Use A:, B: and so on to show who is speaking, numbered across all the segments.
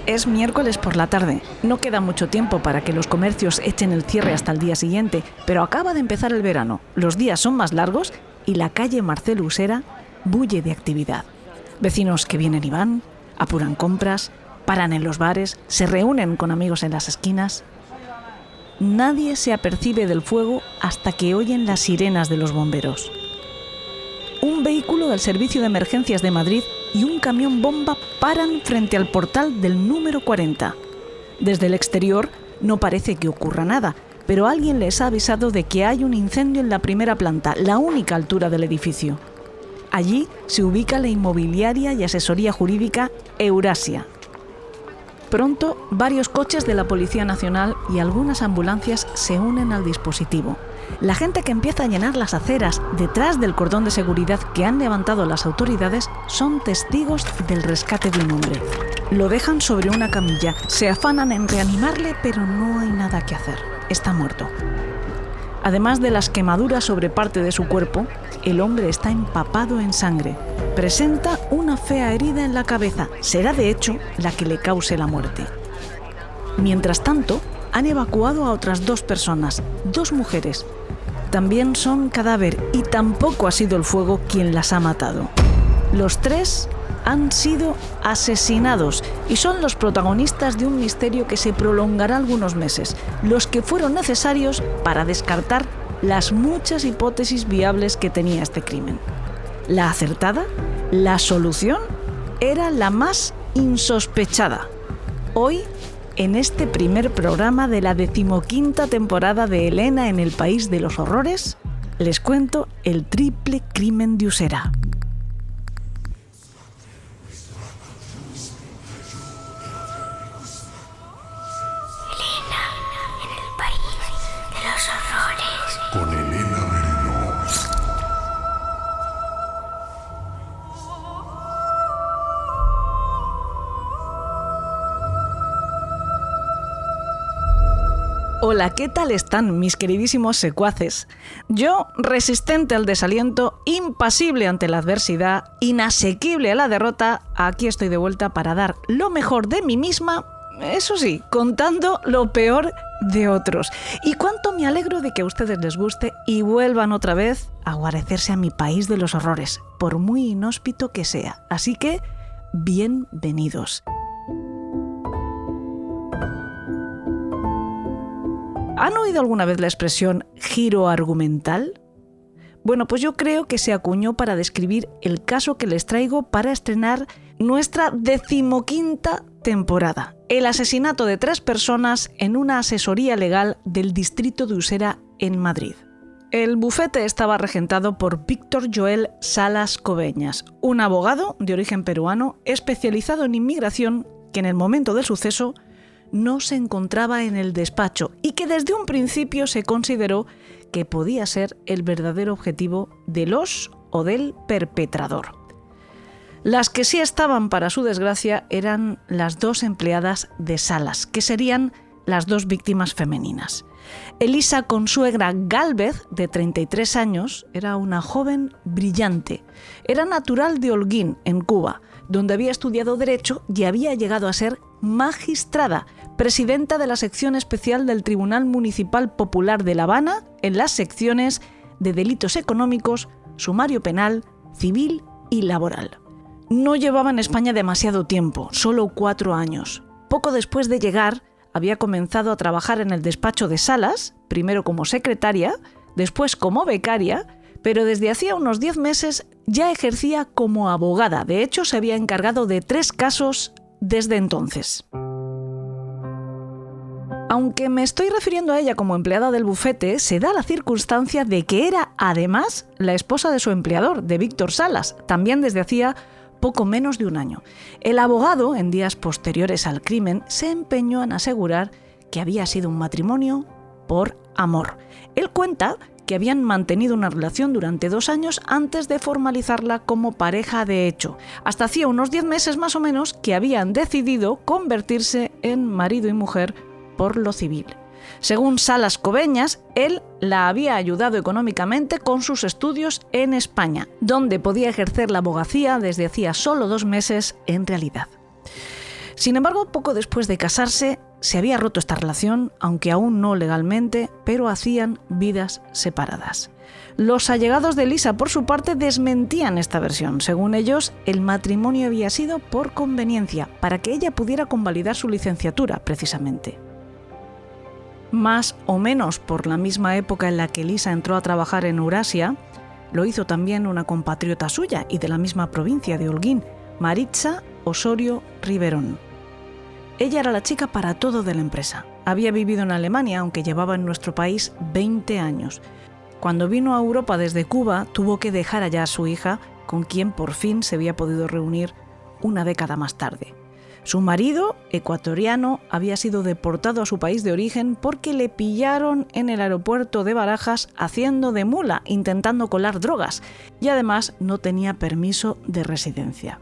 A: Es miércoles por la tarde. No queda mucho tiempo para que los comercios echen el cierre hasta el día siguiente, pero acaba de empezar el verano. Los días son más largos y la calle Marcel Usera bulle de actividad. Vecinos que vienen y van, apuran compras, paran en los bares, se reúnen con amigos en las esquinas. Nadie se apercibe del fuego hasta que oyen las sirenas de los bomberos. Un vehículo del Servicio de Emergencias de Madrid y un camión bomba paran frente al portal del número 40. Desde el exterior no parece que ocurra nada, pero alguien les ha avisado de que hay un incendio en la primera planta, la única altura del edificio. Allí se ubica la inmobiliaria y asesoría jurídica Eurasia. Pronto, varios coches de la Policía Nacional y algunas ambulancias se unen al dispositivo. La gente que empieza a llenar las aceras detrás del cordón de seguridad que han levantado las autoridades son testigos del rescate de un hombre. Lo dejan sobre una camilla, se afanan en reanimarle, pero no hay nada que hacer. Está muerto. Además de las quemaduras sobre parte de su cuerpo, el hombre está empapado en sangre. Presenta una fea herida en la cabeza. Será, de hecho, la que le cause la muerte. Mientras tanto, han evacuado a otras 2 personas, 2 mujeres. También son cadáver y tampoco ha sido el fuego quien las ha matado. Los 3 han sido asesinados y son los protagonistas de un misterio que se prolongará algunos meses, los que fueron necesarios para descartar las muchas hipótesis viables que tenía este crimen. La acertada, la solución, era la más insospechada. Hoy, en este primer programa de la 15ª temporada de Elena en el País de los Horrores, les cuento el triple crimen de Usera.
B: Con Elena Merino.
A: Hola, ¿qué tal están mis queridísimos secuaces? Yo, resistente al desaliento, impasible ante la adversidad, inasequible a la derrota, aquí estoy de vuelta para dar lo mejor de mí misma, eso sí, contando lo peor de otros. Y cuánto me alegro de que a ustedes les guste y vuelvan otra vez a guarecerse a mi país de los horrores, por muy inhóspito que sea. Así que, bienvenidos. ¿Han oído alguna vez la expresión giro argumental? Bueno, pues yo creo que se acuñó para describir el caso que les traigo para estrenar nuestra 15ª temporada. El asesinato de 3 personas en una asesoría legal del distrito de Usera en Madrid. El bufete estaba regentado por Víctor Joel Salas Coveñas, un abogado de origen peruano especializado en inmigración que en el momento del suceso no se encontraba en el despacho y que desde un principio se consideró que podía ser el verdadero objetivo de los o del perpetrador. Las que sí estaban, para su desgracia, eran las 2 empleadas de Salas, que serían las 2 víctimas femeninas. Elisa Consuegra Gálvez, de 33 años, era una joven brillante. Era natural de Holguín, en Cuba, donde había estudiado Derecho y había llegado a ser magistrada, presidenta de la sección especial del Tribunal Municipal Popular de La Habana en las secciones de delitos económicos, sumario penal, civil y laboral. No llevaba en España demasiado tiempo, solo 4 años. Poco después de llegar, había comenzado a trabajar en el despacho de Salas, primero como secretaria, después como becaria, pero desde hacía unos 10 meses ya ejercía como abogada. De hecho, se había encargado de 3 casos desde entonces. Aunque me estoy refiriendo a ella como empleada del bufete, se da la circunstancia de que era, además, la esposa de su empleador, de Víctor Salas, también desde hacía poco menos de un año. El abogado, en días posteriores al crimen, se empeñó en asegurar que había sido un matrimonio por amor. Él cuenta que habían mantenido una relación durante 2 años antes de formalizarla como pareja de hecho. Hasta hacía unos 10 meses más o menos que habían decidido convertirse en marido y mujer por lo civil. Según Salas Coveñas, él la había ayudado económicamente con sus estudios en España, donde podía ejercer la abogacía desde hacía solo 2 meses en realidad. Sin embargo, poco después de casarse, se había roto esta relación, aunque aún no legalmente, pero hacían vidas separadas. Los allegados de Elisa, por su parte, desmentían esta versión. Según ellos, el matrimonio había sido por conveniencia, para que ella pudiera convalidar su licenciatura, precisamente. Más o menos por la misma época en la que Elisa entró a trabajar en Eurasia, lo hizo también una compatriota suya y de la misma provincia de Holguín, Maritza Osorio Riverón. Ella era la chica para todo de la empresa. Había vivido en Alemania, aunque llevaba en nuestro país 20 años. Cuando vino a Europa desde Cuba, tuvo que dejar allá a su hija, con quien por fin se había podido reunir una década más tarde. Su marido, ecuatoriano, había sido deportado a su país de origen porque le pillaron en el aeropuerto de Barajas haciendo de mula, intentando colar drogas, y además no tenía permiso de residencia.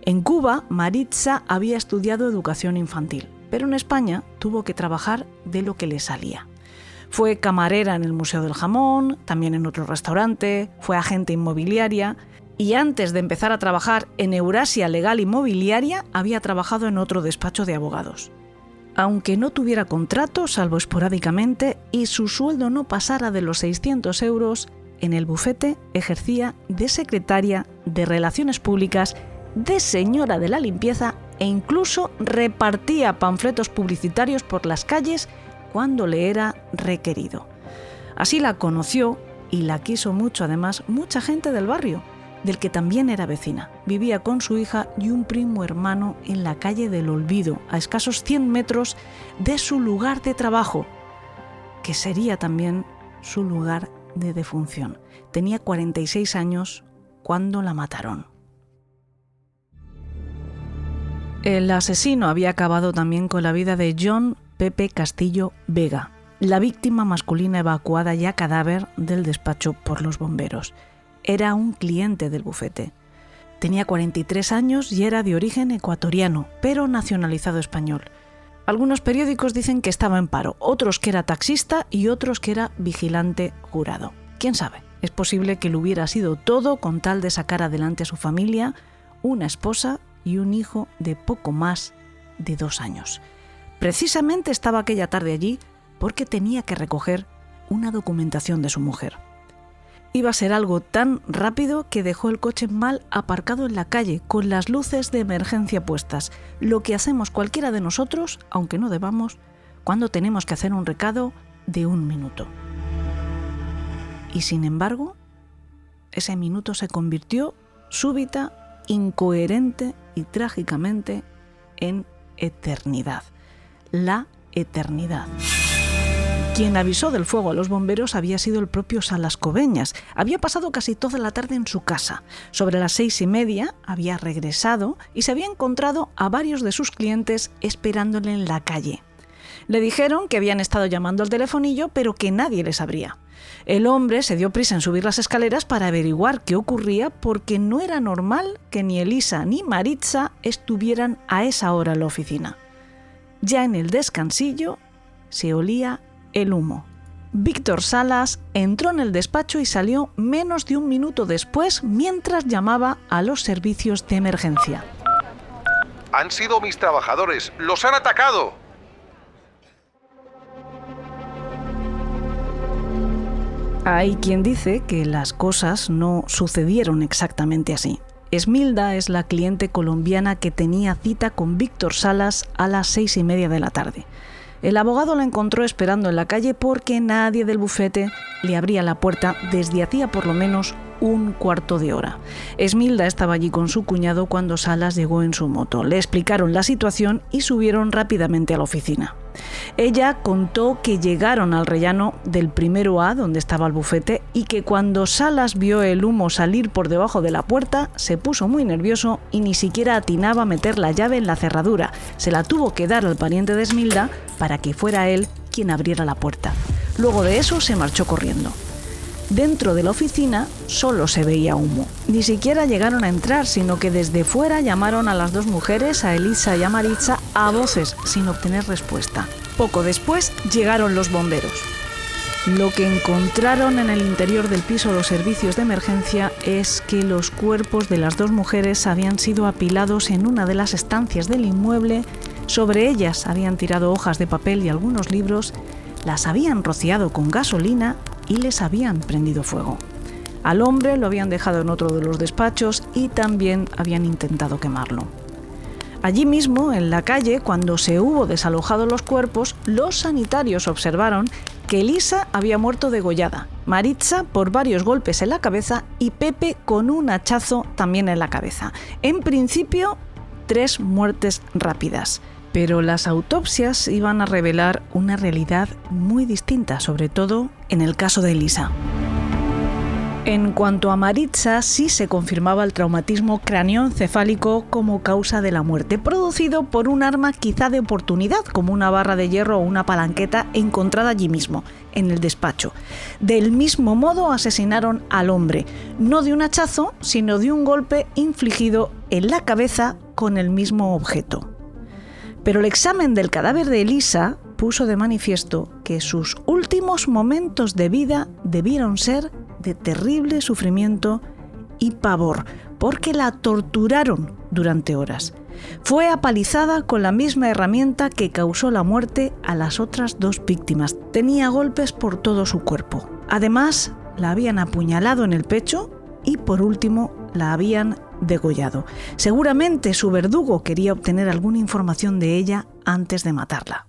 A: En Cuba, Maritza había estudiado educación infantil, pero en España tuvo que trabajar de lo que le salía. Fue camarera en el Museo del Jamón, también en otro restaurante, fue agente inmobiliaria y antes de empezar a trabajar en Eurasia Legal Inmobiliaria había trabajado en otro despacho de abogados. Aunque no tuviera contrato, salvo esporádicamente, y su sueldo no pasara de los 600 euros, en el bufete ejercía de secretaria, de relaciones públicas, de señora de la limpieza e incluso repartía panfletos publicitarios por las calles cuando le era requerido. Así la conoció y la quiso mucho, además, mucha gente del barrio, del que también era vecina. Vivía con su hija y un primo hermano en la calle del Olvido, a escasos 100 metros de su lugar de trabajo, que sería también su lugar de defunción. Tenía 46 años cuando la mataron. El asesino había acabado también con la vida de John Pepe Castillo Vega, la víctima masculina evacuada ya cadáver del despacho por los bomberos. Era un cliente del bufete. Tenía 43 años y era de origen ecuatoriano, pero nacionalizado español. Algunos periódicos dicen que estaba en paro, otros que era taxista y otros que era vigilante jurado. ¿Quién sabe? Es posible que lo hubiera sido todo con tal de sacar adelante a su familia, una esposa y un hijo de poco más de 2 años. Precisamente estaba aquella tarde allí porque tenía que recoger una documentación de su mujer. Iba a ser algo tan rápido que dejó el coche mal aparcado en la calle, con las luces de emergencia puestas, lo que hacemos cualquiera de nosotros, aunque no debamos, cuando tenemos que hacer un recado de 1 minuto. Y sin embargo, ese minuto se convirtió súbita, incoherente y trágicamente en eternidad. La eternidad. Quien avisó del fuego a los bomberos había sido el propio Salas Cobeñas. Había pasado casi toda la tarde en su casa. Sobre las 6:30 había regresado y se había encontrado a varios de sus clientes esperándole en la calle. Le dijeron que habían estado llamando al telefonillo, pero que nadie les abría. El hombre se dio prisa en subir las escaleras para averiguar qué ocurría, porque no era normal que ni Elisa ni Maritza estuvieran a esa hora en la oficina. Ya en el descansillo se olía el humo. Víctor Salas entró en el despacho y salió menos de 1 minuto después mientras llamaba a los servicios de emergencia.
C: Han sido mis trabajadores, los han atacado.
A: Hay quien dice que las cosas no sucedieron exactamente así. Esmilda es la cliente colombiana que tenía cita con Víctor Salas a las 6:30 de la tarde. El abogado la encontró esperando en la calle porque nadie del bufete le abría la puerta desde hacía por lo menos 1/4 de hora. Esmilda estaba allí con su cuñado cuando Salas llegó en su moto. Le explicaron la situación y subieron rápidamente a la oficina. Ella contó que llegaron al rellano del 1A, donde estaba el bufete, y que cuando Salas vio el humo salir por debajo de la puerta, se puso muy nervioso y ni siquiera atinaba a meter la llave en la cerradura. Se la tuvo que dar al pariente de Esmilda para que fuera él quien abriera la puerta. Luego de eso se marchó corriendo. Dentro de la oficina solo se veía humo. Ni siquiera llegaron a entrar, sino que desde fuera llamaron a las 2 mujeres, a Elisa y a Maritza, a voces, sin obtener respuesta. Poco después llegaron los bomberos. Lo que encontraron en el interior del piso los servicios de emergencia es que los cuerpos de las dos mujeres habían sido apilados en una de las estancias del inmueble, sobre ellas habían tirado hojas de papel y algunos libros, las habían rociado con gasolina y les habían prendido fuego. Al hombre lo habían dejado en otro de los despachos y también habían intentado quemarlo. Allí mismo, en la calle, cuando se hubo desalojado los cuerpos, los sanitarios observaron que Elisa había muerto degollada, Maritza por varios golpes en la cabeza y Pepe con un hachazo también en la cabeza. En principio, 3 muertes rápidas. Pero las autopsias iban a revelar una realidad muy distinta, sobre todo en el caso de Elisa. En cuanto a Maritza, sí se confirmaba el traumatismo craneoencefálico como causa de la muerte, producido por un arma quizá de oportunidad, como una barra de hierro o una palanqueta encontrada allí mismo, en el despacho. Del mismo modo asesinaron al hombre, no de un hachazo, sino de un golpe infligido en la cabeza con el mismo objeto. Pero el examen del cadáver de Elisa puso de manifiesto que sus últimos momentos de vida debieron ser de terrible sufrimiento y pavor, porque la torturaron durante horas. Fue apalizada con la misma herramienta que causó la muerte a las otras 2 víctimas. Tenía golpes por todo su cuerpo. Además, la habían apuñalado en el pecho y, por último, la habían degollado. Seguramente su verdugo quería obtener alguna información de ella antes de matarla.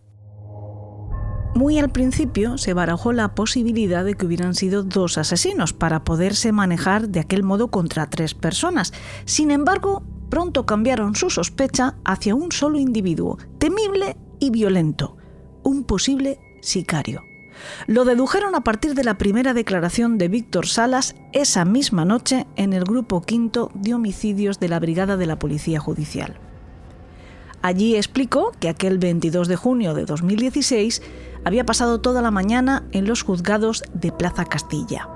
A: Muy al principio se barajó la posibilidad de que hubieran sido 2 asesinos para poderse manejar de aquel modo contra 3 personas. Sin embargo, pronto cambiaron su sospecha hacia un solo individuo, temible y violento, un posible sicario. Lo dedujeron a partir de la primera declaración de Víctor Salas esa misma noche en el Grupo V de Homicidios de la Brigada de la Policía Judicial. Allí explicó que aquel 22 de junio de 2016 había pasado toda la mañana en los juzgados de Plaza Castilla.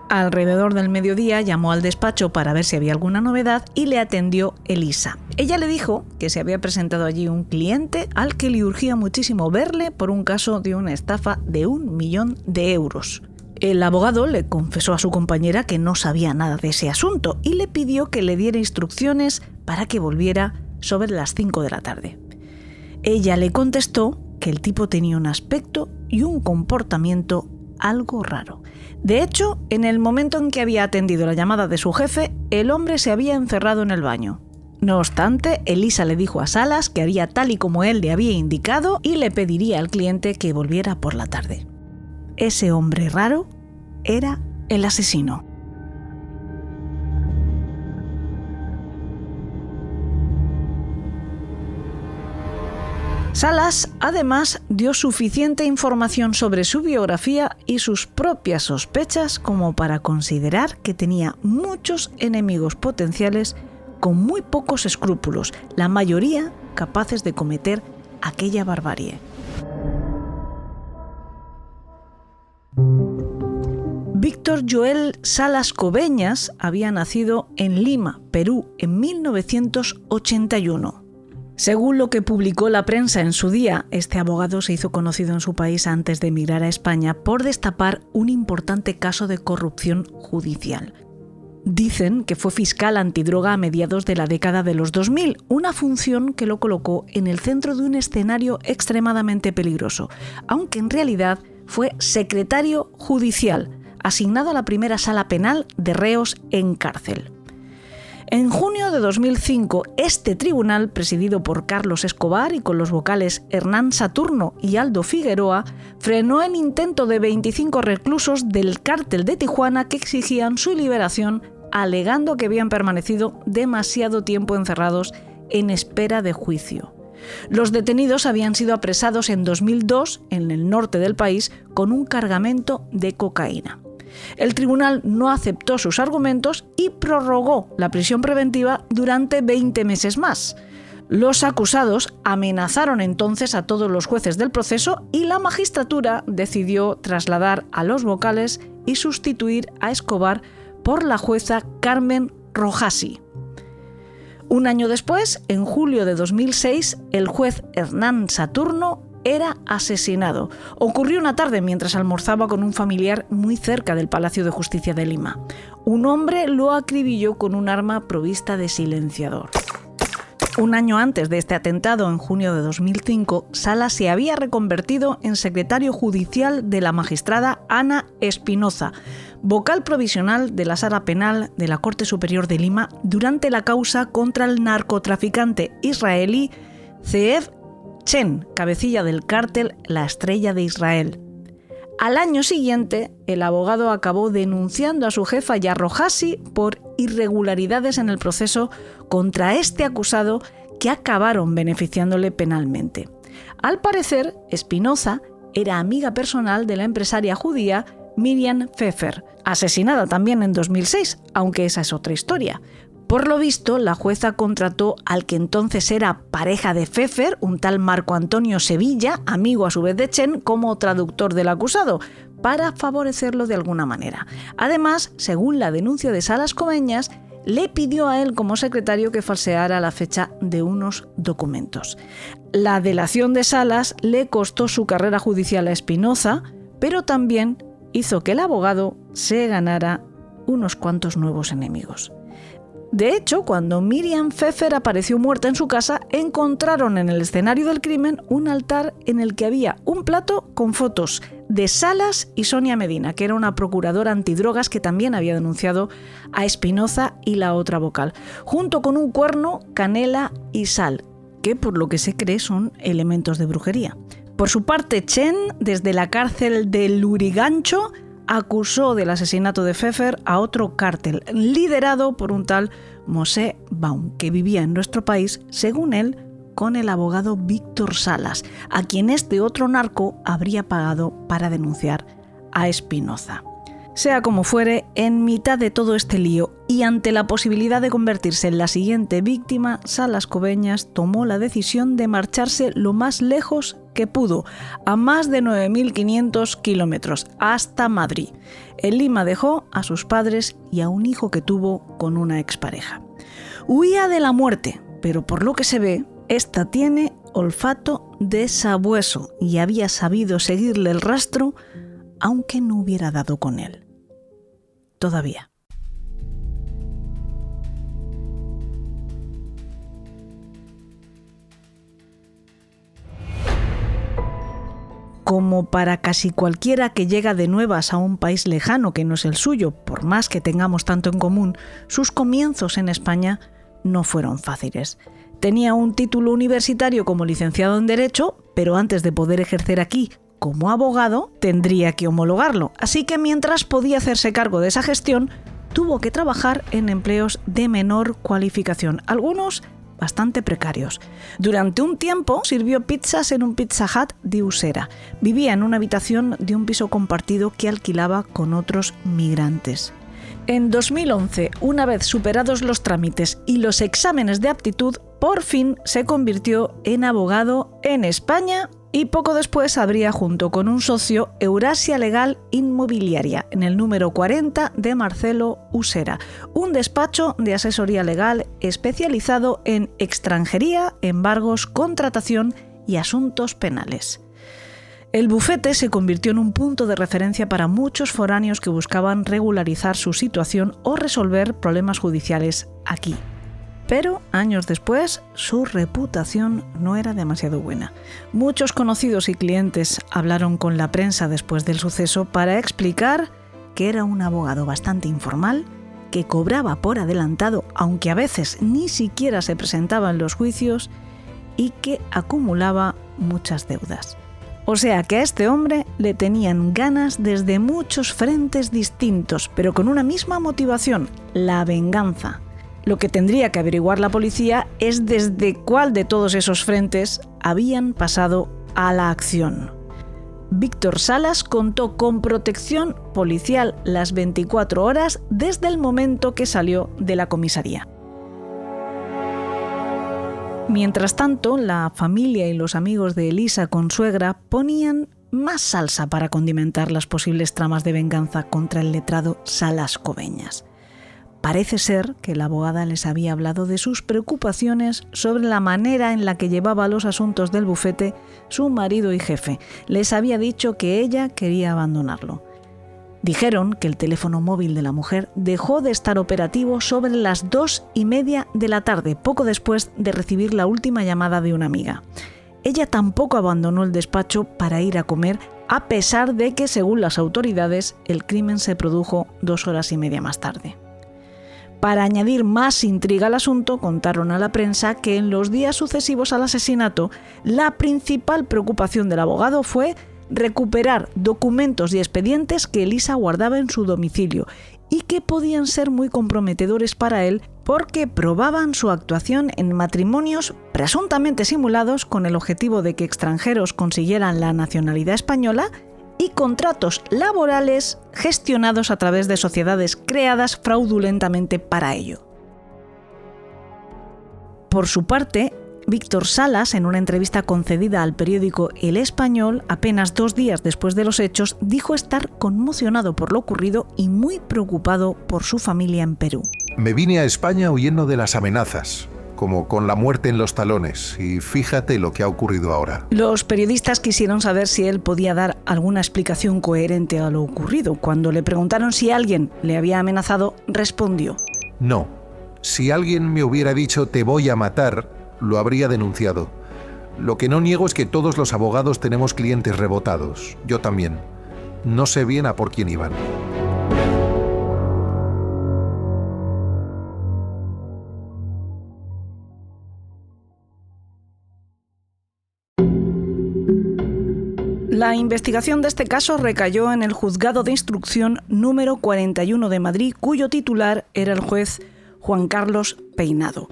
A: Alrededor del mediodía llamó al despacho para ver si había alguna novedad y le atendió Elisa. Ella le dijo que se había presentado allí un cliente al que le urgía muchísimo verle por un caso de una estafa de 1 millón de euros. El abogado le confesó a su compañera que no sabía nada de ese asunto y le pidió que le diera instrucciones para que volviera sobre las 5 de la tarde. Ella le contestó que el tipo tenía un aspecto y un comportamiento algo raro. De hecho, en el momento en que había atendido la llamada de su jefe, el hombre se había encerrado en el baño. No obstante, Elisa le dijo a Salas que haría tal y como él le había indicado y le pediría al cliente que volviera por la tarde. Ese hombre raro era el asesino. Salas, además, dio suficiente información sobre su biografía y sus propias sospechas como para considerar que tenía muchos enemigos potenciales con muy pocos escrúpulos, la mayoría capaces de cometer aquella barbarie. Víctor Joel Salas Coveñas había nacido en Lima, Perú, en 1981. Según lo que publicó la prensa en su día, este abogado se hizo conocido en su país antes de emigrar a España por destapar un importante caso de corrupción judicial. Dicen que fue fiscal antidroga a mediados de la década de los 2000, una función que lo colocó en el centro de un escenario extremadamente peligroso, aunque en realidad fue secretario judicial, asignado a la primera sala penal de reos en cárcel. En junio de 2005, este tribunal, presidido por Carlos Escobar y con los vocales Hernán Saturno y Aldo Figueroa, frenó el intento de 25 reclusos del cártel de Tijuana que exigían su liberación, alegando que habían permanecido demasiado tiempo encerrados en espera de juicio. Los detenidos habían sido apresados en 2002 en el norte del país con un cargamento de cocaína. El tribunal no aceptó sus argumentos y prorrogó la prisión preventiva durante 20 meses más. Los acusados amenazaron entonces a todos los jueces del proceso y la magistratura decidió trasladar a los vocales y sustituir a Escobar por la jueza Carmen Rojasi. Un año después, en julio de 2006, el juez Hernán Saturno era asesinado. Ocurrió una tarde mientras almorzaba con un familiar muy cerca del Palacio de Justicia de Lima. Un hombre lo acribilló con un arma provista de silenciador. Un año antes de este atentado, en junio de 2005, Salas se había reconvertido en secretario judicial de la magistrada Ana Espinoza, vocal provisional de la Sala Penal de la Corte Superior de Lima durante la causa contra el narcotraficante israelí Zeev Chen, cabecilla del cártel La Estrella de Israel. Al año siguiente, el abogado acabó denunciando a su jefa Yarro Hassi por irregularidades en el proceso contra este acusado que acabaron beneficiándole penalmente. Al parecer, Espinoza era amiga personal de la empresaria judía Miriam Pfeffer, asesinada también en 2006, aunque esa es otra historia. Por lo visto, la jueza contrató al que entonces era pareja de Pfeffer, un tal Marco Antonio Sevilla, amigo a su vez de Chen, como traductor del acusado, para favorecerlo de alguna manera. Además, según la denuncia de Salas Cobeñas, le pidió a él como secretario que falseara la fecha de unos documentos. La delación de Salas le costó su carrera judicial a Espinoza, pero también hizo que el abogado se ganara unos cuantos nuevos enemigos. De hecho, cuando Miriam Pfeffer apareció muerta en su casa, encontraron en el escenario del crimen un altar en el que había un plato con fotos de Salas y Sonia Medina, que era una procuradora antidrogas que también había denunciado a Espinoza y la otra vocal, junto con un cuerno, canela y sal, que por lo que se cree son elementos de brujería. Por su parte, Chen, desde la cárcel de Lurigancho, acusó del asesinato de Pfeffer a otro cártel, liderado por un tal Moshe Baum, que vivía en nuestro país, según él, con el abogado Víctor Salas, a quien este otro narco habría pagado para denunciar a Espinoza. Sea como fuere, en mitad de todo este lío y ante la posibilidad de convertirse en la siguiente víctima, Salas Cobeñas tomó la decisión de marcharse lo más lejos que pudo, a más de 9.500 kilómetros, hasta Madrid. En Lima dejó a sus padres y a un hijo que tuvo con una expareja. Huía de la muerte, pero por lo que se ve, esta tiene olfato de sabueso y había sabido seguirle el rastro, aunque no hubiera dado con él. Todavía. Como para casi cualquiera que llega de nuevas a un país lejano que no es el suyo, por más que tengamos tanto en común, sus comienzos en España no fueron fáciles. Tenía un título universitario como licenciado en Derecho, pero antes de poder ejercer aquí como abogado, tendría que homologarlo. Así que mientras podía hacerse cargo de esa gestión, tuvo que trabajar en empleos de menor cualificación, algunos bastante precarios. Durante un tiempo sirvió pizzas en un Pizza Hut de Usera. Vivía en una habitación de un piso compartido que alquilaba con otros migrantes. En 2011, una vez superados los trámites y los exámenes de aptitud, por fin se convirtió en abogado en España y poco después abría junto con un socio Eurasia Legal Inmobiliaria en el número 40 de Marcelo Usera, un despacho de asesoría legal especializado en extranjería, embargos, contratación y asuntos penales. El bufete se convirtió en un punto de referencia para muchos foráneos que buscaban regularizar su situación o resolver problemas judiciales aquí. Pero, años después, su reputación no era demasiado buena. Muchos conocidos y clientes hablaron con la prensa después del suceso para explicar que era un abogado bastante informal, que cobraba por adelantado, aunque a veces ni siquiera se presentaba en los juicios, y que acumulaba muchas deudas. O sea que a este hombre le tenían ganas desde muchos frentes distintos, pero con una misma motivación, la venganza. Lo que tendría que averiguar la policía es desde cuál de todos esos frentes habían pasado a la acción. Víctor Salas contó con protección policial las 24 horas desde el momento que salió de la comisaría. Mientras tanto, la familia y los amigos de Elisa Consuegra ponían más salsa para condimentar las posibles tramas de venganza contra el letrado Salas Cobeñas. Parece ser que la abogada les había hablado de sus preocupaciones sobre la manera en la que llevaba los asuntos del bufete su marido y jefe. Les había dicho que ella quería abandonarlo. Dijeron que el teléfono móvil de la mujer dejó de estar operativo sobre las 2:30 de la tarde, poco después de recibir la última llamada de una amiga. Ella tampoco abandonó el despacho para ir a comer, a pesar de que, según las autoridades, el crimen se produjo 2 horas y media más tarde. Para añadir más intriga al asunto, contaron a la prensa que en los días sucesivos al asesinato, la principal preocupación del abogado fue recuperar documentos y expedientes que Elisa guardaba en su domicilio y que podían ser muy comprometedores para él porque probaban su actuación en matrimonios presuntamente simulados con el objetivo de que extranjeros consiguieran la nacionalidad española y contratos laborales gestionados a través de sociedades creadas fraudulentamente para ello. Por su parte, Víctor Salas, en una entrevista concedida al periódico El Español, apenas 2 días después de los hechos, dijo estar conmocionado por lo ocurrido y muy preocupado por su familia en Perú.
D: Me vine a España huyendo de las amenazas, como con la muerte en los talones, y fíjate lo que ha ocurrido ahora.
A: Los periodistas quisieron saber si él podía dar alguna explicación coherente a lo ocurrido. Cuando le preguntaron si alguien le había amenazado, respondió:
D: No, si alguien me hubiera dicho te voy a matar, lo habría denunciado. Lo que no niego es que todos los abogados tenemos clientes rebotados, yo también. No sé bien a por quién iban.
A: La investigación de este caso recayó en el Juzgado de Instrucción número 41 de Madrid, cuyo titular era el juez Juan Carlos Peinado.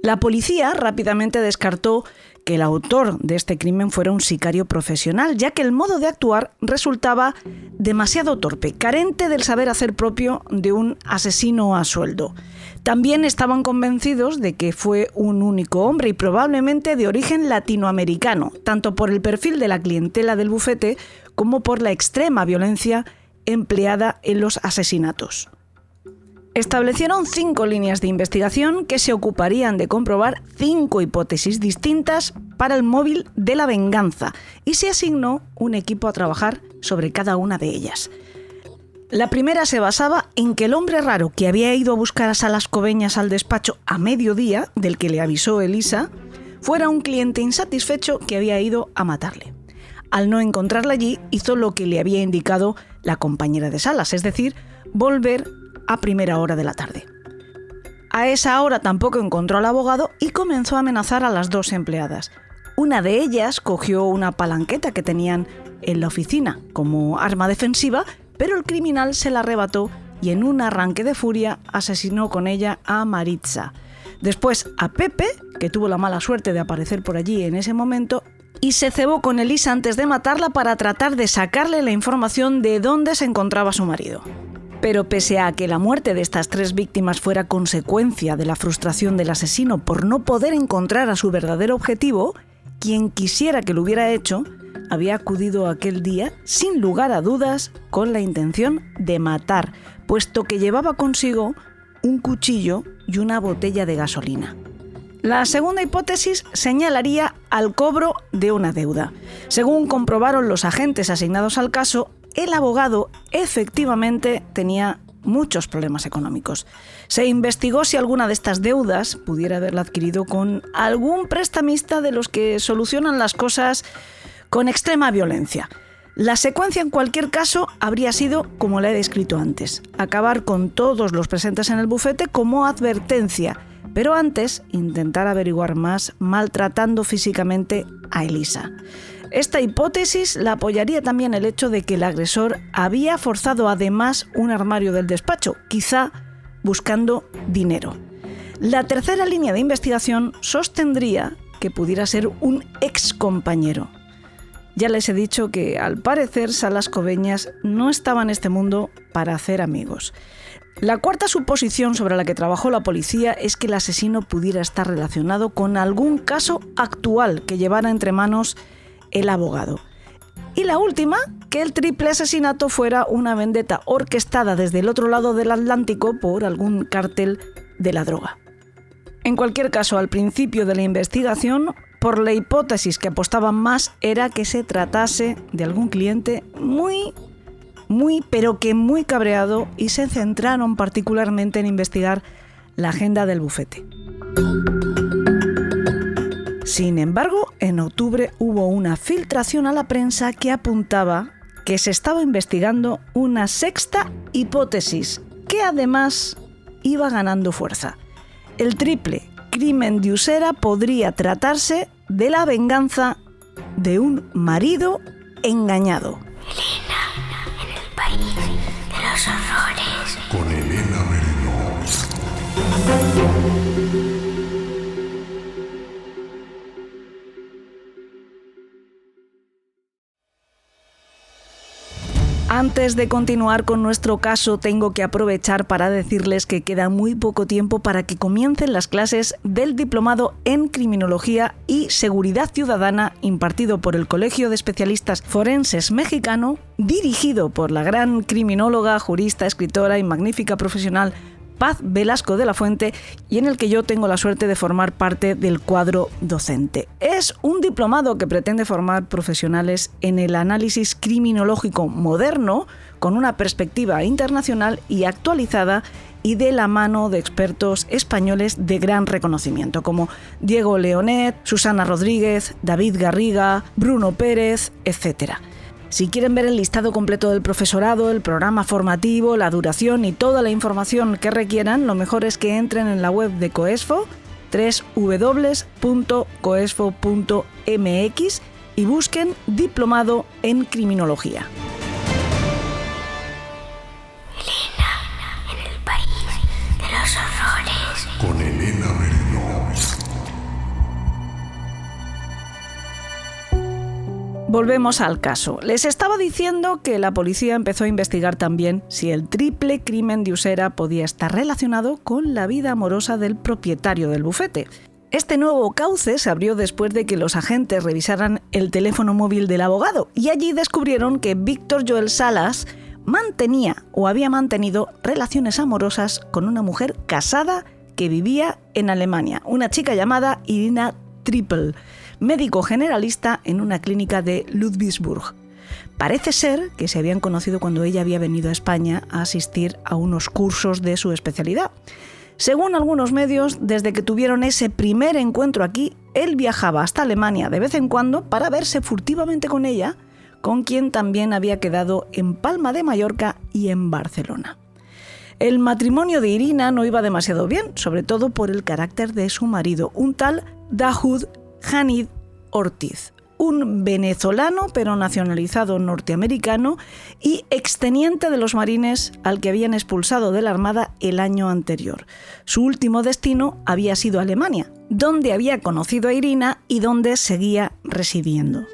A: La policía rápidamente descartó que el autor de este crimen fuera un sicario profesional, ya que el modo de actuar resultaba demasiado torpe, carente del saber hacer propio de un asesino a sueldo. También estaban convencidos de que fue un único hombre y probablemente de origen latinoamericano, tanto por el perfil de la clientela del bufete como por la extrema violencia empleada en los asesinatos. Establecieron 5 líneas de investigación que se ocuparían de comprobar 5 hipótesis distintas para el móvil de la venganza y se asignó un equipo a trabajar sobre cada una de ellas. La primera se basaba en que el hombre raro que había ido a buscar a Salas Cobeñas al despacho a mediodía, del que le avisó Elisa, fuera un cliente insatisfecho que había ido a matarle. Al no encontrarla allí, hizo lo que le había indicado la compañera de Salas, es decir, volver a primera hora de la tarde. A esa hora tampoco encontró al abogado y comenzó a amenazar a las 2 empleadas. Una de ellas cogió una palanqueta que tenían en la oficina como arma defensiva, pero el criminal se la arrebató y en un arranque de furia asesinó con ella a Maritza. Después a Pepe, que tuvo la mala suerte de aparecer por allí en ese momento, y se cebó con Elisa antes de matarla para tratar de sacarle la información de dónde se encontraba su marido. Pero pese a que la muerte de estas 3 víctimas fuera consecuencia de la frustración del asesino por no poder encontrar a su verdadero objetivo, quien quisiera que lo hubiera hecho, había acudido aquel día, sin lugar a dudas, con la intención de matar, puesto que llevaba consigo un cuchillo y una botella de gasolina. La segunda hipótesis señalaría al cobro de una deuda. Según comprobaron los agentes asignados al caso, el abogado efectivamente tenía muchos problemas económicos. Se investigó si alguna de estas deudas pudiera haberla adquirido con algún prestamista de los que solucionan las cosas con extrema violencia. La secuencia en cualquier caso habría sido como la he descrito antes: acabar con todos los presentes en el bufete como advertencia, pero antes intentar averiguar más maltratando físicamente a Elisa. Esta hipótesis la apoyaría también el hecho de que el agresor había forzado además un armario del despacho, quizá buscando dinero. La tercera línea de investigación sostendría que pudiera ser un excompañero. Ya les he dicho que, al parecer, Salas Cobeñas no estaba en este mundo para hacer amigos. La cuarta suposición sobre la que trabajó la policía es que el asesino pudiera estar relacionado con algún caso actual que llevara entre manos el abogado. Y la última, que el triple asesinato fuera una vendetta orquestada desde el otro lado del Atlántico por algún cártel de la droga. En cualquier caso, al principio de la investigación, por la hipótesis que apostaban más era que se tratase de algún cliente muy cabreado, y se centraron particularmente en investigar la agenda del bufete. Sin embargo, en octubre hubo una filtración a la prensa que apuntaba que se estaba investigando una sexta hipótesis, que además iba ganando fuerza. El triple crimen de Usera podría tratarse de la venganza de un marido engañado.
E: Elena, en el país de los horrores.
B: Con Elena Merino.
A: Antes de continuar con nuestro caso, tengo que aprovechar para decirles que queda muy poco tiempo para que comiencen las clases del Diplomado en Criminología y Seguridad Ciudadana impartido por el Colegio de Especialistas Forenses Mexicano, dirigido por la gran criminóloga, jurista, escritora y magnífica profesional Paz Velasco de la Fuente, y en el que yo tengo la suerte de formar parte del cuadro docente. Es un diplomado que pretende formar profesionales en el análisis criminológico moderno, con una perspectiva internacional y actualizada, y de la mano de expertos españoles de gran reconocimiento, como Diego Leonet, Susana Rodríguez, David Garriga, Bruno Pérez, etc. Si quieren ver el listado completo del profesorado, el programa formativo, la duración y toda la información que requieran, lo mejor es que entren en la web de Coesfo, www.coesfo.mx, y busquen Diplomado en Criminología.
E: Elena, en el país de los horrores.
B: Con Elena Merino.
A: Volvemos al caso. Les estaba diciendo que la policía empezó a investigar también si el triple crimen de Usera podía estar relacionado con la vida amorosa del propietario del bufete. Este nuevo cauce se abrió después de que los agentes revisaran el teléfono móvil del abogado, y allí descubrieron que Víctor Joel Salas mantenía o había mantenido relaciones amorosas con una mujer casada que vivía en Alemania, una chica llamada Irina Trippel, médico generalista en una clínica de Ludwigsburg. Parece ser que se habían conocido cuando ella había venido a España a asistir a unos cursos de su especialidad. Según algunos medios, desde que tuvieron ese primer encuentro aquí, él viajaba hasta Alemania de vez en cuando para verse furtivamente con ella, con quien también había quedado en Palma de Mallorca y en Barcelona. El matrimonio de Irina no iba demasiado bien, sobre todo por el carácter de su marido, un tal Dahoud Hanid Ortiz, un venezolano pero nacionalizado norteamericano y exteniente de los marines al que habían expulsado de la Armada el año anterior. Su último destino había sido Alemania, donde había conocido a Irina y donde seguía residiendo.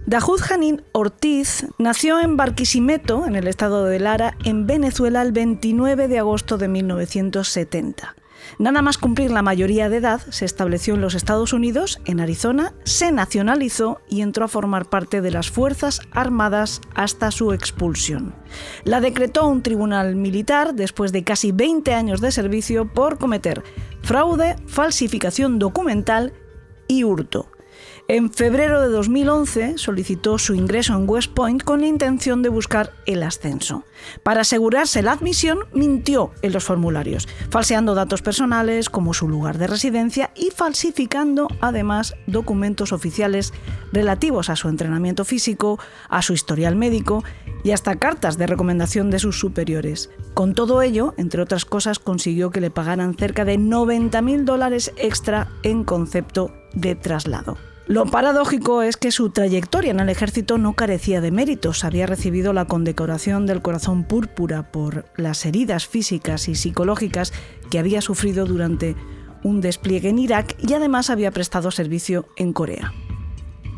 A: Dahoud Hanid Ortiz nació en Barquisimeto, en el estado de Lara, en Venezuela, el 29 de agosto de 1970. Nada más cumplir la mayoría de edad, se estableció en los Estados Unidos, en Arizona, se nacionalizó y entró a formar parte de las Fuerzas Armadas hasta su expulsión. La decretó un tribunal militar después de casi 20 años de servicio por cometer fraude, falsificación documental y hurto. En febrero de 2011 solicitó su ingreso en West Point con la intención de buscar el ascenso. Para asegurarse la admisión, mintió en los formularios, falseando datos personales como su lugar de residencia y falsificando además documentos oficiales relativos a su entrenamiento físico, a su historial médico y hasta cartas de recomendación de sus superiores. Con todo ello, entre otras cosas, consiguió que le pagaran cerca de $90.000 extra en concepto de traslado. Lo paradójico es que su trayectoria en el ejército no carecía de méritos. Había recibido la condecoración del Corazón Púrpura por las heridas físicas y psicológicas que había sufrido durante un despliegue en Irak y además había prestado servicio en Corea.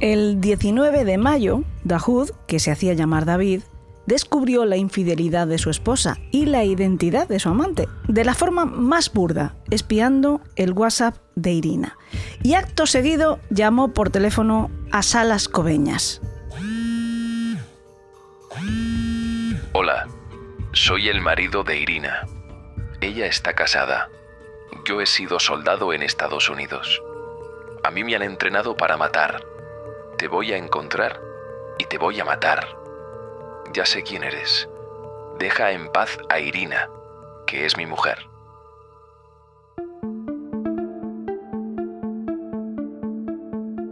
A: El 19 de mayo, Dahoud, que se hacía llamar David, descubrió la infidelidad de su esposa y la identidad de su amante, de la forma más burda, espiando el WhatsApp de Irina. Y acto seguido llamó por teléfono a Salas Cobeñas.
F: Hola, soy el marido de Irina. Ella está casada. Yo he sido soldado en Estados Unidos. A mí me han entrenado para matar. Te voy a encontrar y te voy a matar. Ya sé quién eres. Deja en paz a Irina, que es mi mujer.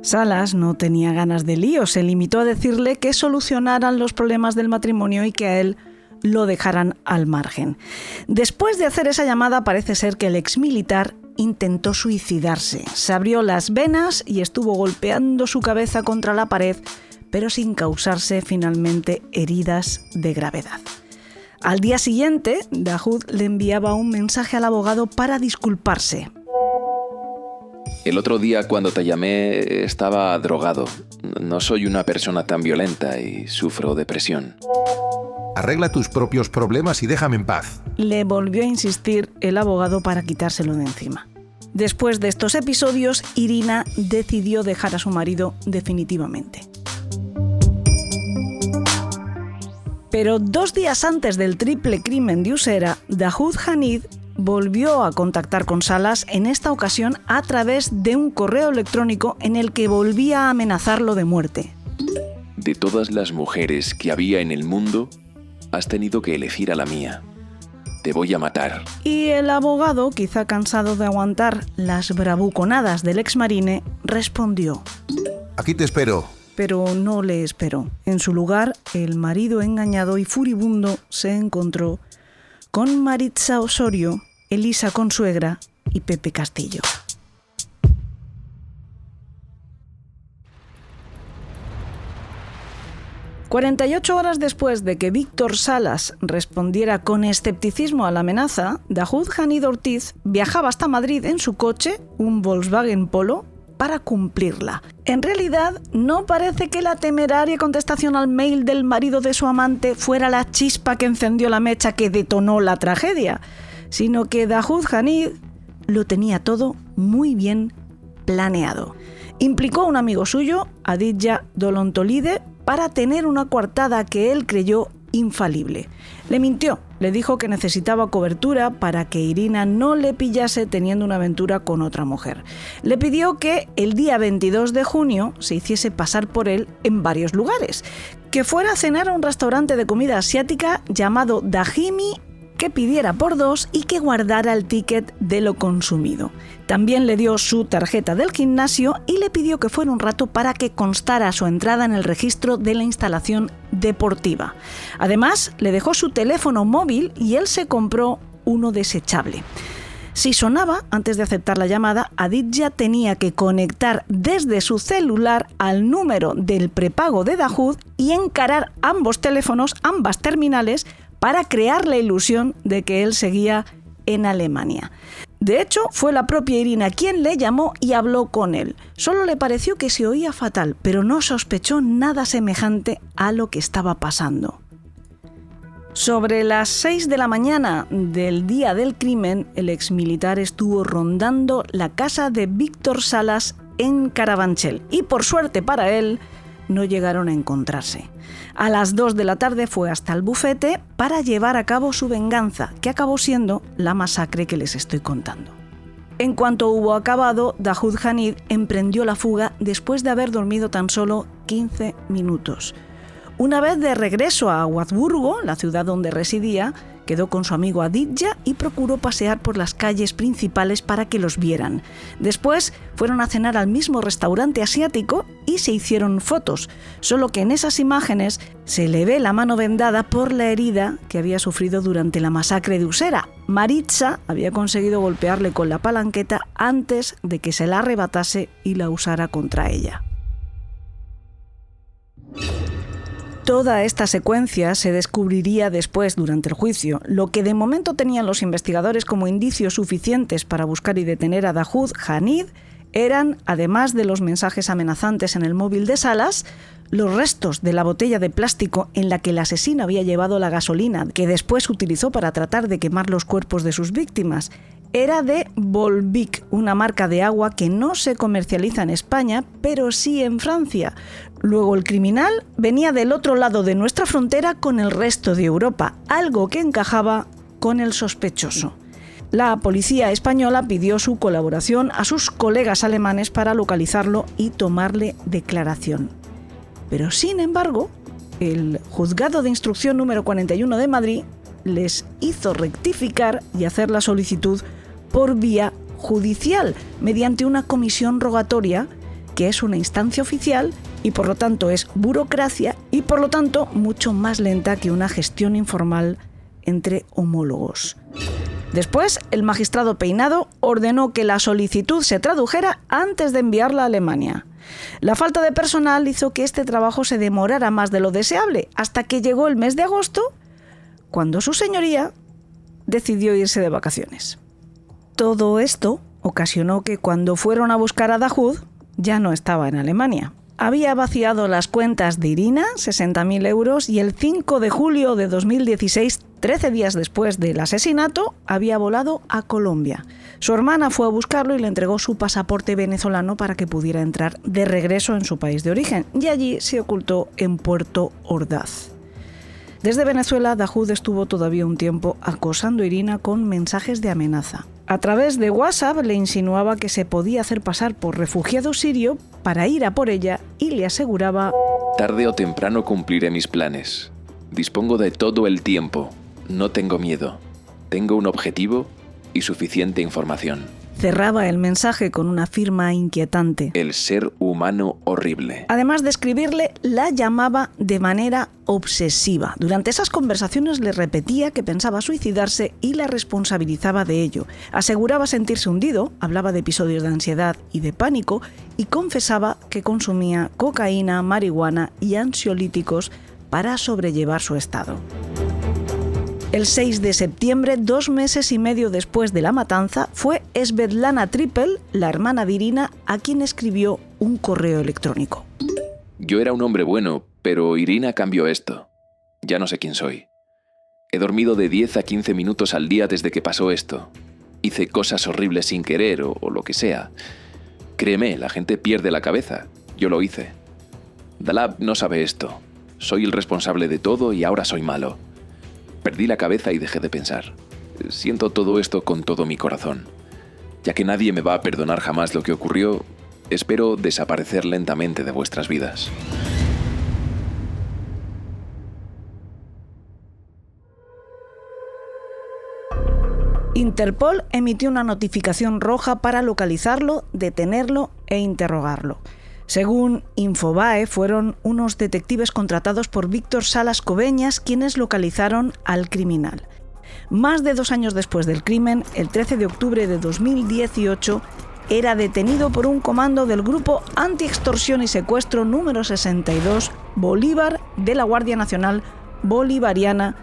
A: Salas no tenía ganas de lío, se limitó a decirle que solucionaran los problemas del matrimonio y que a él lo dejaran al margen. Después de hacer esa llamada, parece ser que el exmilitar intentó suicidarse. Se abrió las venas y estuvo golpeando su cabeza contra la pared, pero sin causarse finalmente heridas de gravedad. Al día siguiente, Dahoud le enviaba un mensaje al abogado para disculparse.
F: El otro día cuando te llamé estaba drogado. No soy una persona tan violenta y sufro depresión.
D: Arregla tus propios problemas y déjame en paz.
A: Le volvió a insistir el abogado para quitárselo de encima. Después de estos episodios, Irina decidió dejar a su marido definitivamente. Pero 2 días antes del triple crimen de Usera, Dahoud Hanid volvió a contactar con Salas, en esta ocasión a través de un correo electrónico en el que volvía a amenazarlo de muerte.
F: De todas las mujeres que había en el mundo, has tenido que elegir a la mía. Te voy a matar.
A: Y el abogado, quizá cansado de aguantar las bravuconadas del exmarine, respondió.
D: Aquí te espero.
A: Pero no le esperó. En su lugar, el marido engañado y furibundo se encontró con Maritza Osorio, Elisa Consuegra y Pepe Castillo. «48 horas después de que Víctor Salas respondiera con escepticismo a la amenaza, Dahoud Hanid Ortiz viajaba hasta Madrid en su coche, un Volkswagen Polo, para cumplirla. En realidad, no parece que la temeraria contestación al mail del marido de su amante fuera la chispa que encendió la mecha que detonó la tragedia, sino que Dahoud Hanid lo tenía todo muy bien planeado. Implicó a un amigo suyo, Aditya Dolontolide, para tener una coartada que él creyó infalible. Le mintió, le dijo que necesitaba cobertura para que Irina no le pillase teniendo una aventura con otra mujer. Le pidió que el día 22 de junio se hiciese pasar por él en varios lugares, que fuera a cenar a un restaurante de comida asiática llamado Dajimi, que pidiera por 2 y que guardara el ticket de lo consumido. También le dio su tarjeta del gimnasio y le pidió que fuera un rato para que constara su entrada en el registro de la instalación deportiva. Además, le dejó su teléfono móvil y él se compró uno desechable. Si sonaba, antes de aceptar la llamada, Aditya tenía que conectar desde su celular al número del prepago de Dahoud y encarar ambos teléfonos, ambas terminales, para crear la ilusión de que él seguía en Alemania. De hecho, fue la propia Irina quien le llamó y habló con él. Solo le pareció que se oía fatal, pero no sospechó nada semejante a lo que estaba pasando. Sobre las 6 de la mañana del día del crimen, el exmilitar estuvo rondando la casa de Víctor Salas en Carabanchel y, por suerte para él, no llegaron a encontrarse. A las 2 de la tarde fue hasta el bufete para llevar a cabo su venganza, que acabó siendo la masacre que les estoy contando. En cuanto hubo acabado, Dahoud Hanid emprendió la fuga después de haber dormido tan solo 15 minutos. Una vez de regreso a Wurzburgo, la ciudad donde residía, quedó con su amigo Aditya y procuró pasear por las calles principales para que los vieran. Después fueron a cenar al mismo restaurante asiático y se hicieron fotos, solo que en esas imágenes se le ve la mano vendada por la herida que había sufrido durante la masacre de Usera. Maritza había conseguido golpearle con la palanqueta antes de que se la arrebatase y la usara contra ella. Toda esta secuencia se descubriría después durante el juicio. Lo que de momento tenían los investigadores como indicios suficientes para buscar y detener a Dahoud Hanid eran, además de los mensajes amenazantes en el móvil de Salas, los restos de la botella de plástico en la que el asesino había llevado la gasolina que después utilizó para tratar de quemar los cuerpos de sus víctimas. Era de Volvic, una marca de agua que no se comercializa en España, pero sí en Francia. Luego el criminal venía del otro lado de nuestra frontera con el resto de Europa, algo que encajaba con el sospechoso. La policía española pidió su colaboración a sus colegas alemanes para localizarlo y tomarle declaración. Pero sin embargo, el Juzgado de Instrucción número 41 de Madrid les hizo rectificar y hacer la solicitud por vía judicial, mediante una comisión rogatoria, que es una instancia oficial y por lo tanto es burocracia y por lo tanto mucho más lenta que una gestión informal entre homólogos. Después, el magistrado Peinado ordenó que la solicitud se tradujera antes de enviarla a Alemania. La falta de personal hizo que este trabajo se demorara más de lo deseable, hasta que llegó el mes de agosto, cuando su señoría decidió irse de vacaciones. Todo esto ocasionó que cuando fueron a buscar a Dahoud, ya no estaba en Alemania. Había vaciado las cuentas de Irina, 60.000 euros, y el 5 de julio de 2016, 13 días después del asesinato, había volado a Colombia. Su hermana fue a buscarlo y le entregó su pasaporte venezolano para que pudiera entrar de regreso en su país de origen, y allí se ocultó en Puerto Ordaz. Desde Venezuela, Dahoud estuvo todavía un tiempo acosando a Irina con mensajes de amenaza. A través de WhatsApp le insinuaba que se podía hacer pasar por refugiado sirio para ir a por ella y le aseguraba:
F: tarde o temprano cumpliré mis planes. Dispongo de todo el tiempo. No tengo miedo. Tengo un objetivo y suficiente información.
A: Cerraba el mensaje con una firma inquietante.
F: El ser humano horrible.
A: Además de escribirle, la llamaba de manera obsesiva. Durante esas conversaciones le repetía que pensaba suicidarse y la responsabilizaba de ello. Aseguraba sentirse hundido, hablaba de episodios de ansiedad y de pánico y confesaba que consumía cocaína, marihuana y ansiolíticos para sobrellevar su estado. El 6 de septiembre, 2 meses y medio después de la matanza, fue Svetlana Trippel, la hermana de Irina, a quien escribió un correo electrónico.
F: Yo era un hombre bueno, pero Irina cambió esto. Ya no sé quién soy. He dormido de 10 a 15 minutos al día desde que pasó esto. Hice cosas horribles sin querer o lo que sea. Créeme, la gente pierde la cabeza. Yo lo hice. Dalab no sabe esto. Soy el responsable de todo y ahora soy malo. Perdí la cabeza y dejé de pensar. Siento todo esto con todo mi corazón. Ya que nadie me va a perdonar jamás lo que ocurrió, espero desaparecer lentamente de vuestras vidas.
A: Interpol emitió una notificación roja para localizarlo, detenerlo e interrogarlo. Según Infobae, fueron unos detectives contratados por Víctor Salas Coveñas quienes localizaron al criminal. Más de 2 años después del crimen, el 13 de octubre de 2018, era detenido por un comando del Grupo Anti-Extorsión y Secuestro número 62 Bolívar de la Guardia Nacional Bolivariana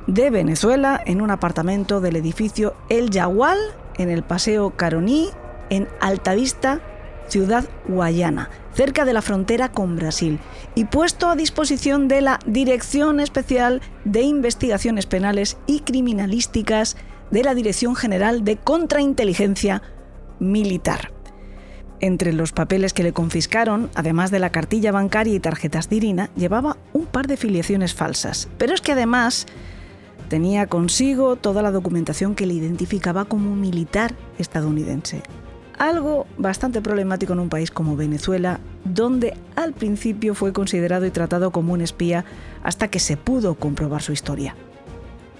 A: de Venezuela en un apartamento del edificio El Yagual en el Paseo Caroní, en Altavista, Ciudad Guayana, cerca de la frontera con Brasil, y puesto a disposición de la Dirección Especial de Investigaciones Penales y Criminalísticas de la Dirección General de Contrainteligencia Militar. Entre los papeles que le confiscaron, además de la cartilla bancaria y tarjetas de Irina, llevaba un par de filiaciones falsas. Pero es que además tenía consigo toda la documentación que le identificaba como un militar estadounidense. Algo bastante problemático en un país como Venezuela, donde al principio fue considerado y tratado como un espía hasta que se pudo comprobar su historia.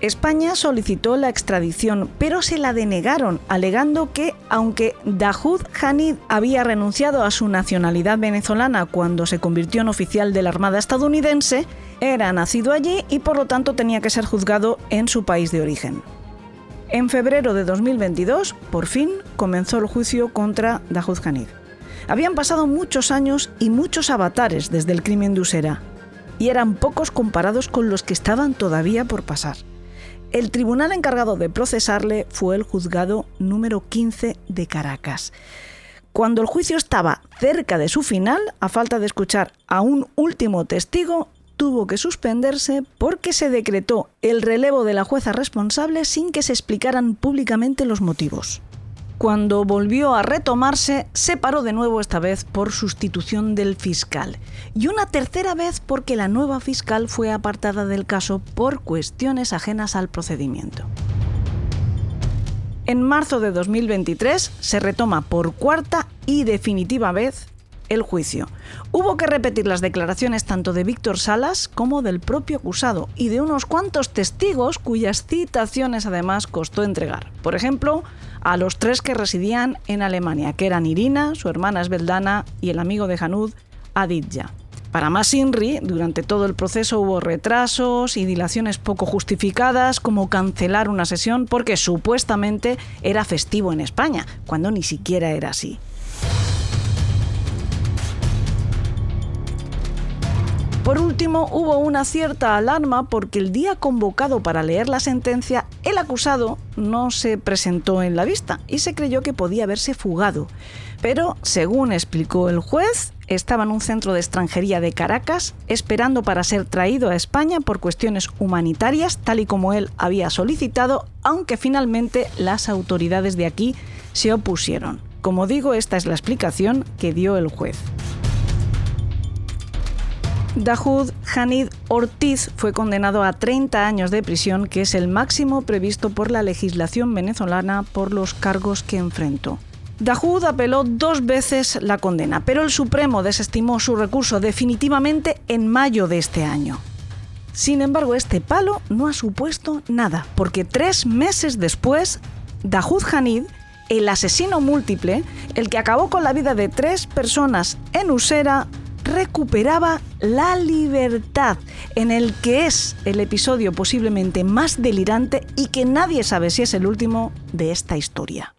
A: España solicitó la extradición, pero se la denegaron, alegando que, aunque Dahoud Hanid había renunciado a su nacionalidad venezolana cuando se convirtió en oficial de la Armada estadounidense, era nacido allí y por lo tanto tenía que ser juzgado en su país de origen. En febrero de 2022, por fin, comenzó el juicio contra Dahoud Hanid. Habían pasado muchos años y muchos avatares desde el crimen de Usera, y eran pocos comparados con los que estaban todavía por pasar. El tribunal encargado de procesarle fue el juzgado número 15 de Caracas. Cuando el juicio estaba cerca de su final, a falta de escuchar a un último testigo, tuvo que suspenderse porque se decretó el relevo de la jueza responsable sin que se explicaran públicamente los motivos. Cuando volvió a retomarse, se paró de nuevo, esta vez por sustitución del fiscal. Y una tercera vez porque la nueva fiscal fue apartada del caso por cuestiones ajenas al procedimiento. En marzo de 2023 se retoma por cuarta y definitiva vez el juicio. Hubo que repetir las declaraciones tanto de Víctor Salas como del propio acusado y de unos cuantos testigos cuyas citaciones además costó entregar. Por ejemplo, a los 3 que residían en Alemania, que eran Irina, su hermana Svetlana y el amigo de Hanud, Aditya. Para más INRI, durante todo el proceso hubo retrasos y dilaciones poco justificadas, como cancelar una sesión porque supuestamente era festivo en España, cuando ni siquiera era así. Por último, hubo una cierta alarma porque el día convocado para leer la sentencia, el acusado no se presentó en la vista y se creyó que podía haberse fugado. Pero, según explicó el juez, estaba en un centro de extranjería de Caracas esperando para ser traído a España por cuestiones humanitarias, tal y como él había solicitado, aunque finalmente las autoridades de aquí se opusieron. Como digo, esta es la explicación que dio el juez. Dahoud Hanid Ortiz fue condenado a 30 años de prisión, que es el máximo previsto por la legislación venezolana por los cargos que enfrentó. Dahoud apeló 2 veces la condena, pero el Supremo desestimó su recurso definitivamente en mayo de este año. Sin embargo, este palo no ha supuesto nada, porque 3 meses después, Dahoud Hanid, el asesino múltiple, el que acabó con la vida de 3 personas en Usera, recuperaba la libertad, en el que es el episodio posiblemente más delirante y que nadie sabe si es el último de esta historia.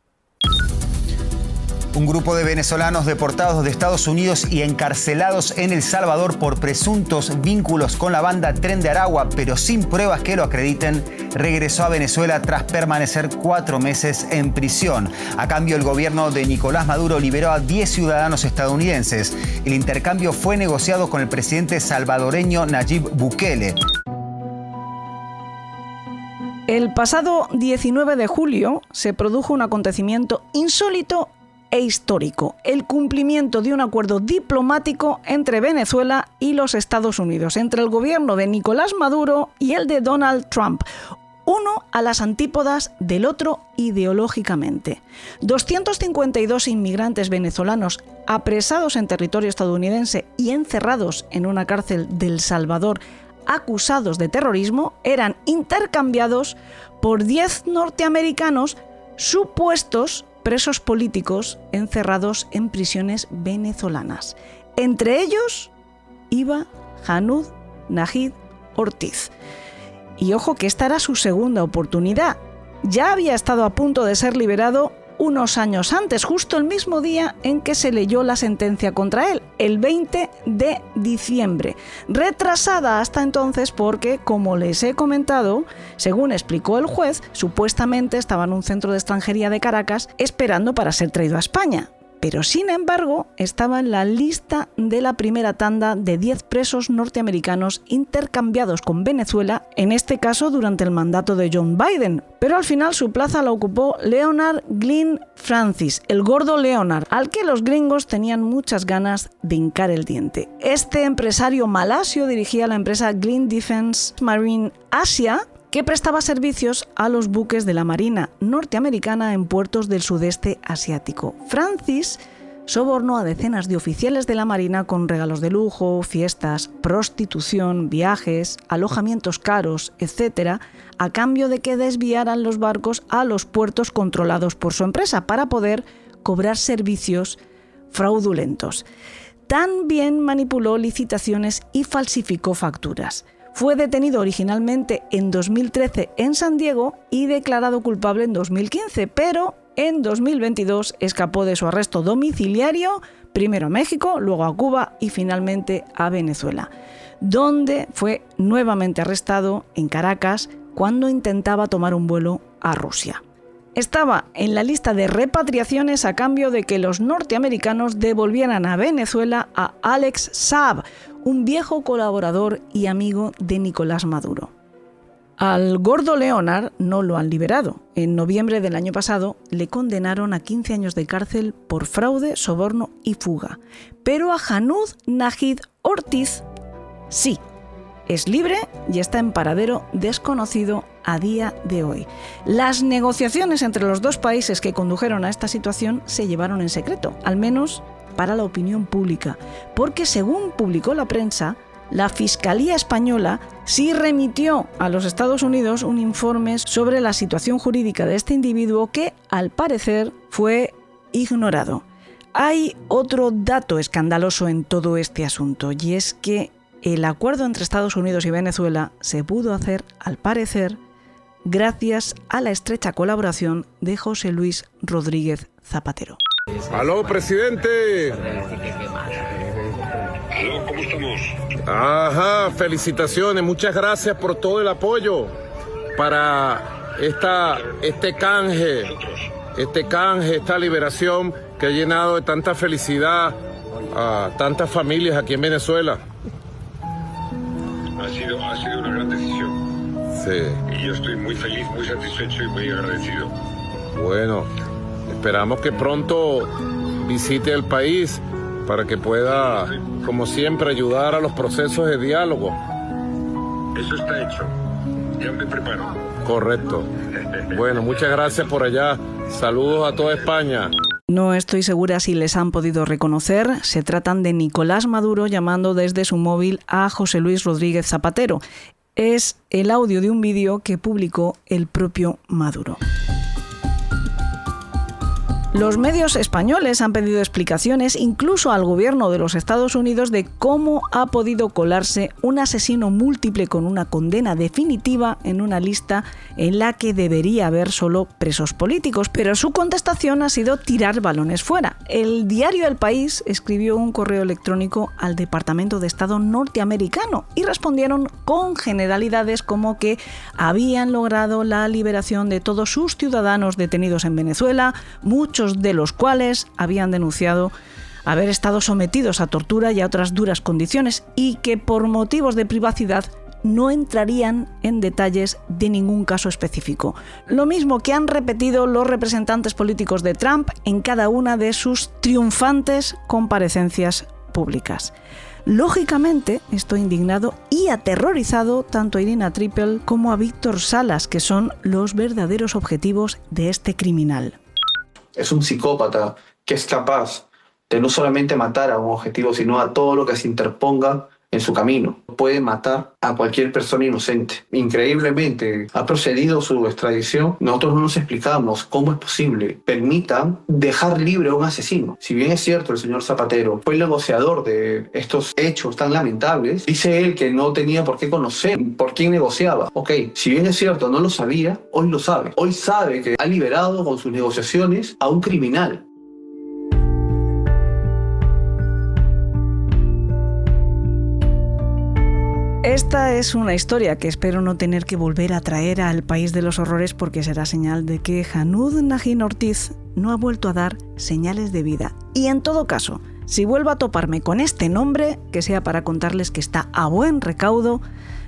G: Un grupo de venezolanos deportados de Estados Unidos y encarcelados en El Salvador por presuntos vínculos con la banda Tren de Aragua, pero sin pruebas que lo acrediten, regresó a Venezuela tras permanecer 4 meses en prisión. A cambio, el gobierno de Nicolás Maduro liberó a 10 ciudadanos estadounidenses. El intercambio fue negociado con el presidente salvadoreño Nayib Bukele.
A: El pasado 19 de julio se produjo un acontecimiento insólito e histórico: el cumplimiento de un acuerdo diplomático entre Venezuela y los Estados Unidos, entre el gobierno de Nicolás Maduro y el de Donald Trump, uno a las antípodas del otro ideológicamente. 252 inmigrantes venezolanos apresados en territorio estadounidense y encerrados en una cárcel de El Salvador, acusados de terrorismo, eran intercambiados por 10 norteamericanos supuestos presos políticos encerrados en prisiones venezolanas. Entre ellos iba Hanud Nahid Ortiz. Y ojo que esta era su segunda oportunidad. Ya había estado a punto de ser liberado unos años antes, justo el mismo día en que se leyó la sentencia contra él, el 20 de diciembre. Retrasada hasta entonces porque, como les he comentado, según explicó el juez, supuestamente estaba en un centro de extranjería de Caracas esperando para ser traído a España. Pero sin embargo, estaba en la lista de la primera tanda de 10 presos norteamericanos intercambiados con Venezuela, en este caso durante el mandato de John Biden. Pero al final su plaza la ocupó Leonard Glyn Francis, el gordo Leonard, al que los gringos tenían muchas ganas de hincar el diente. Este empresario malasio dirigía la empresa Glyn Defense Marine Asia, que prestaba servicios a los buques de la Marina norteamericana en puertos del sudeste asiático. Francis sobornó a decenas de oficiales de la Marina con regalos de lujo, fiestas, prostitución, viajes, alojamientos caros, etc., a cambio de que desviaran los barcos a los puertos controlados por su empresa para poder cobrar servicios fraudulentos. También manipuló licitaciones y falsificó facturas. Fue detenido originalmente en 2013 en San Diego y declarado culpable en 2015, pero en 2022 escapó de su arresto domiciliario, primero a México, luego a Cuba y finalmente a Venezuela, donde fue nuevamente arrestado en Caracas cuando intentaba tomar un vuelo a Rusia. Estaba en la lista de repatriaciones a cambio de que los norteamericanos devolvieran a Venezuela a Alex Saab, un viejo colaborador y amigo de Nicolás Maduro. Al gordo Leonard no lo han liberado. En noviembre del año pasado le condenaron a 15 años de cárcel por fraude, soborno y fuga. Pero a Hanud Najid Ortiz sí. Es libre y está en paradero desconocido a día de hoy. Las negociaciones entre los dos países que condujeron a esta situación se llevaron en secreto, al menos para la opinión pública, porque según publicó la prensa, la Fiscalía Española sí remitió a los Estados Unidos un informe sobre la situación jurídica de este individuo que, al parecer, fue ignorado. Hay otro dato escandaloso en todo este asunto, y es que el acuerdo entre Estados Unidos y Venezuela se pudo hacer, al parecer, gracias a la estrecha colaboración de José Luis Rodríguez Zapatero.
H: ¡Aló, presidente!
B: ¿Aló? ¿Cómo estamos?
H: Ajá, felicitaciones, muchas gracias por todo el apoyo para este canje, esta liberación que ha llenado de tanta felicidad a tantas familias aquí en Venezuela.
B: Ha sido una gran decisión.
H: Sí.
B: Y yo estoy muy feliz, muy satisfecho y muy agradecido.
H: Bueno, esperamos que pronto visite el país para que pueda, como siempre, ayudar a los procesos de diálogo.
B: Eso está hecho. Ya me preparo.
H: Correcto. Bueno, muchas gracias por allá. Saludos a toda España.
A: No estoy segura si les han podido reconocer. Se tratan de Nicolás Maduro llamando desde su móvil a José Luis Rodríguez Zapatero. Es el audio de un vídeo que publicó el propio Maduro. Los medios españoles han pedido explicaciones incluso al gobierno de los Estados Unidos de cómo ha podido colarse un asesino múltiple con una condena definitiva en una lista en la que debería haber solo presos políticos, pero su contestación ha sido tirar balones fuera. El diario El País escribió un correo electrónico al Departamento de Estado norteamericano y respondieron con generalidades como que habían logrado la liberación de todos sus ciudadanos detenidos en Venezuela, muchos de los cuales habían denunciado haber estado sometidos a tortura y a otras duras condiciones y que por motivos de privacidad no entrarían en detalles de ningún caso específico. Lo mismo que han repetido los representantes políticos de Trump en cada una de sus triunfantes comparecencias públicas. Lógicamente, estoy indignado y aterrorizado tanto a Irina Trippel como a Víctor Salas, que son los verdaderos objetivos de este criminal.
I: Es un psicópata que es capaz de no solamente matar a un objetivo, sino a todo lo que se interponga en su camino. Puede matar a cualquier persona inocente. Increíblemente, ha procedido su extradición. Nosotros no nos explicamos cómo es posible. Permitan dejar libre a un asesino. Si bien es cierto, el señor Zapatero fue el negociador de estos hechos tan lamentables, dice él que no tenía por qué conocer por quién negociaba. Ok, si bien es cierto, no lo sabía, hoy lo sabe. Hoy sabe que ha liberado con sus negociaciones a un criminal.
A: Esta es una historia que espero no tener que volver a traer al país de los horrores porque será señal de que Hanud Najid Ortiz no ha vuelto a dar señales de vida. Y en todo caso, si vuelvo a toparme con este nombre, que sea para contarles que está a buen recaudo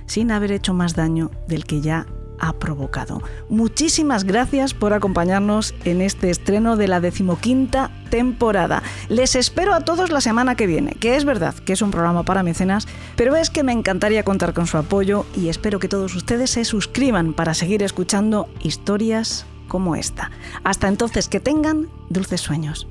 A: sin haber hecho más daño del que ya ha provocado. Muchísimas gracias por acompañarnos en este estreno de la 15ª temporada. Les espero a todos la semana que viene, que es verdad que es un programa para mecenas, pero es que me encantaría contar con su apoyo y espero que todos ustedes se suscriban para seguir escuchando historias como esta. Hasta entonces, que tengan dulces sueños.